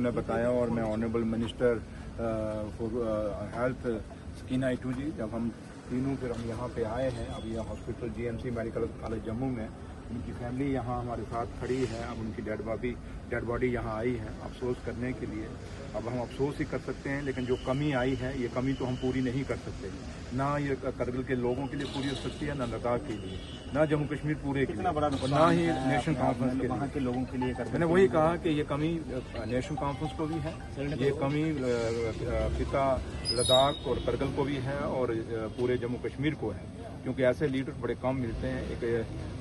ने बताया और मैं honourable minister for health Sakina Itoo ji, जब हम तीनों फिर हम यहाँ पे आए हैं, अभी यह hospital GMC medical college Jammu में उनकी फैमिली यहाँ हमारे साथ खड़ी है। अब उनकी डेड बॉडी यहाँ आई है अफसोस करने के लिए। अब हम अफसोस ही कर सकते हैं, लेकिन जो कमी आई है ये कमी तो हम पूरी नहीं कर सकते। ना ये करगिल के लोगों के लिए पूरी हो सकती है, ना लद्दाख के लिए, ना जम्मू कश्मीर पूरे के लिए, और ना ही नेशनल कॉन्फ्रेंस के वहाँ के लोगों के लिए। मैंने वही कहा कि ये कमी नेशनल कॉन्फ्रेंस को भी है, ये कमी पिता लद्दाख और करगिल को भी है और पूरे जम्मू कश्मीर को है, क्योंकि ऐसे लीडर बड़े कम मिलते हैं। एक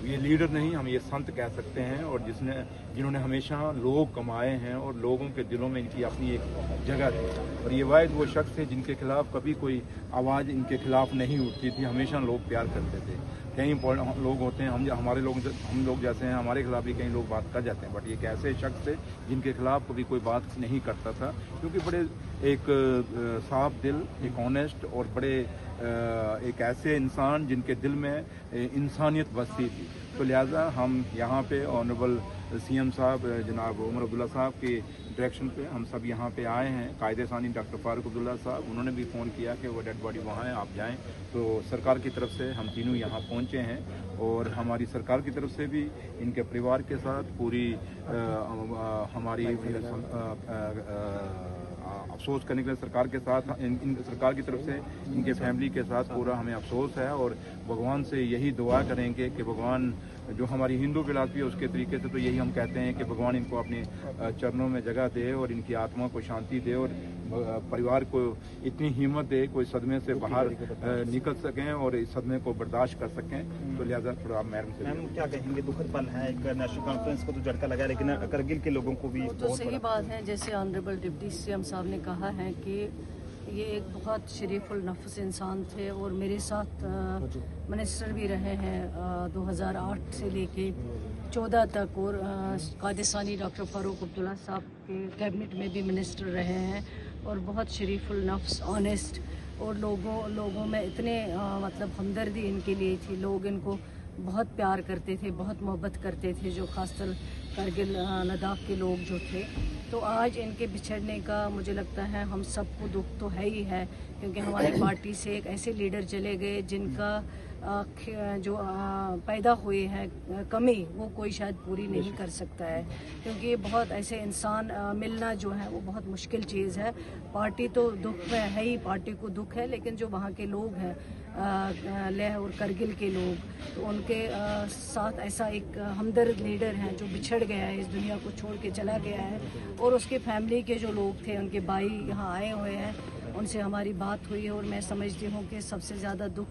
ये लीडर नहीं, हम ये संत कह सकते हैं, और जिन्होंने हमेशा लोग कमाए हैं और लोगों के दिलों में इनकी अपनी एक जगह थी। और ये वाहिद वो शख्स थे जिनके खिलाफ कभी कोई आवाज़ इनके खिलाफ नहीं उठती थी, हमेशा लोग प्यार करते थे। कई लोग होते हैं, हम लोग जैसे हैं, हमारे खिलाफ भी कई लोग बात कर जाते हैं, बट ये एक ऐसे शख्स थे जिनके खिलाफ कभी कोई बात नहीं करता था, क्योंकि बड़े एक साफ दिल, एक ऑनेस्ट और बड़े एक ऐसे इंसान जिनके दिल में इंसानियत बसती थी। तो लिहाजा हम यहाँ पे ऑनरेबल सीएम साहब जनाब उमर अब्दुल्ला साहब के डायरेक्शन पे हम सब यहाँ पे आए हैं। कायदे सानी डॉक्टर फारूक अब्दुल्ला साहब, उन्होंने भी फ़ोन किया कि वो डेड बॉडी वहाँ है, आप जाएं। तो सरकार की तरफ से हम तीनों यहाँ पहुँचे हैं, और हमारी सरकार की तरफ से भी इनके परिवार के साथ पूरी हमारी अफसोस करने के लिए सरकार के साथ सरकार की तरफ से इनके फैमिली के साथ पूरा हमें अफसोस है। और भगवान से यही दुआ करेंगे कि भगवान, जो हमारी हिंदू फिलॉसफी है उसके तरीके से तो यही हम कहते हैं कि भगवान इनको अपने चरणों में जगह दे और इनकी आत्मा को शांति दे, और परिवार को इतनी हिम्मत दे कोई सदमे से बाहर निकल सकें और इस सदमे को बर्दाश्त कर सकें। तो लिहाजा थोड़ा आप मैम क्या कहेंगे? दुखद पल है, एक नेशनल कॉन्फ्रेंस को तो झटका लगा, लेकिन करगिल के लोगों को भी तो सही बात है। जैसे ऑनरेबल डिप्टी सीएम साहब ने कहा है कि ये एक बहुत शरीफुल नफ्स इंसान थे, और मेरे साथ मिनिस्टर भी रहे हैं 2008 से लेके 14 तक, और कायदे सानी डॉक्टर फारूक अब्दुल्ला साहब के कैबिनेट में भी मिनिस्टर रहे हैं, और बहुत शरीफुल नफ्स, ऑनेस्ट, और लोगों में इतने मतलब हमदर्दी इनके लिए थी। लोग इनको बहुत प्यार करते थे, बहुत मोहब्बत करते थे, जो खासकर करगिल लद्दाख के लोग जो थे। तो आज इनके बिछड़ने का मुझे लगता है हम सबको दुख तो है ही है, क्योंकि हमारी पार्टी से एक ऐसे लीडर चले गए जिनका जो पैदा हुई है कमी वो कोई शायद पूरी नहीं कर सकता है, क्योंकि बहुत ऐसे इंसान मिलना जो है वो बहुत मुश्किल चीज़ है। पार्टी तो दुख में है ही, पार्टी को दुख है, लेकिन जो वहाँ के लोग हैं लेह और करगिल के लोग, तो उनके साथ ऐसा एक हमदर्द लीडर है जो बिछड़ गया है, इस दुनिया को छोड़ के चला गया है। और उसके फैमिली के जो लोग थे, उनके भाई यहाँ आए हुए हैं, उनसे हमारी बात हुई है, और मैं समझती हूँ कि सबसे ज़्यादा दुख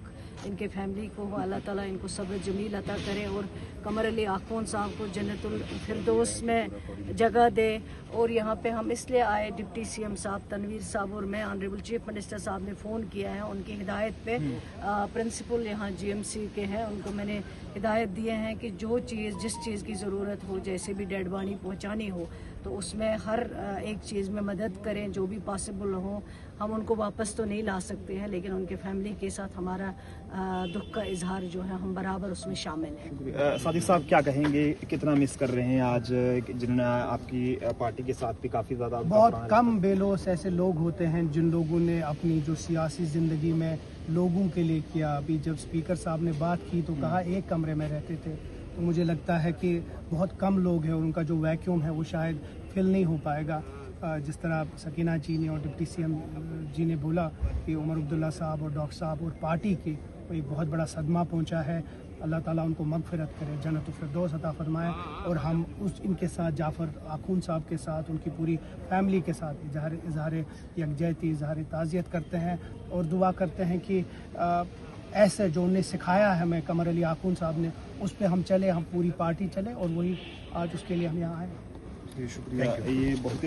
इनके फैमिली को हो। अल्लाह ताला इनको सब्र जमील अता करे, और कमर अली आखून साहब को जन्नतुल फिरदौस में जगह दे। और यहाँ पे हम इसलिए आए, डिप्टी सीएम साहब तनवीर साहब और मैं, ऑनरेबल चीफ मिनिस्टर साहब ने फ़ोन किया है, उनकी हिदायत पे प्रिंसिपल यहाँ जीएमसी के हैं, उनको मैंने हिदायत दिए हैं कि जो चीज़ जिस चीज़ की ज़रूरत हो, जैसे भी डेड बॉडी पहुँचानी हो, तो उसमें हर एक चीज़ में मदद करें जो भी पॉसिबल हो। हम उनको वापस तो नहीं ला सकते हैं, लेकिन उनके फैमिली के साथ हमारा दुख का इजहार जो है हम बराबर उसमें शामिल हैं। सादिक साहब क्या कहेंगे, कितना मिस कर रहे हैं आज जिन्होंने आपकी पार्टी के साथ भी काफ़ी ज़्यादा? बहुत कम बेलोस ऐसे लोग होते हैं जिन लोगों ने अपनी जो सियासी ज़िंदगी में लोगों के लिए किया। अभी जब स्पीकर साहब ने बात की तो कहा एक कमरे में रहते थे, तो मुझे लगता है कि बहुत कम लोग हैं और उनका जो वैक्यूम है वो शायद फिल नहीं हो पाएगा। जिस तरह सकीना जी ने और डिप्टी सीएम जी ने बोला कि उमर अब्दुल्ला साहब और डॉक्टर साहब और पार्टी की एक बहुत बड़ा सदमा पहुंचा है। अल्लाह ताला उनको मगफिरत करे, जन्नतुल फिरदौस अता फरमाए, और हम इनके साथ जाफ़र आखून साहब के साथ, उनकी पूरी फैमिली के साथ इजहार यकजहती, इजहार ताज़ियत करते हैं, और दुआ करते हैं कि ऐसे जो उन्हें सिखाया है हमें कमर अली आखून साहब ने, उस पर हम चले, हम पूरी पार्टी चले, और वही आज उसके लिए हम यहाँ आए। शुक्रिया। ये बहुत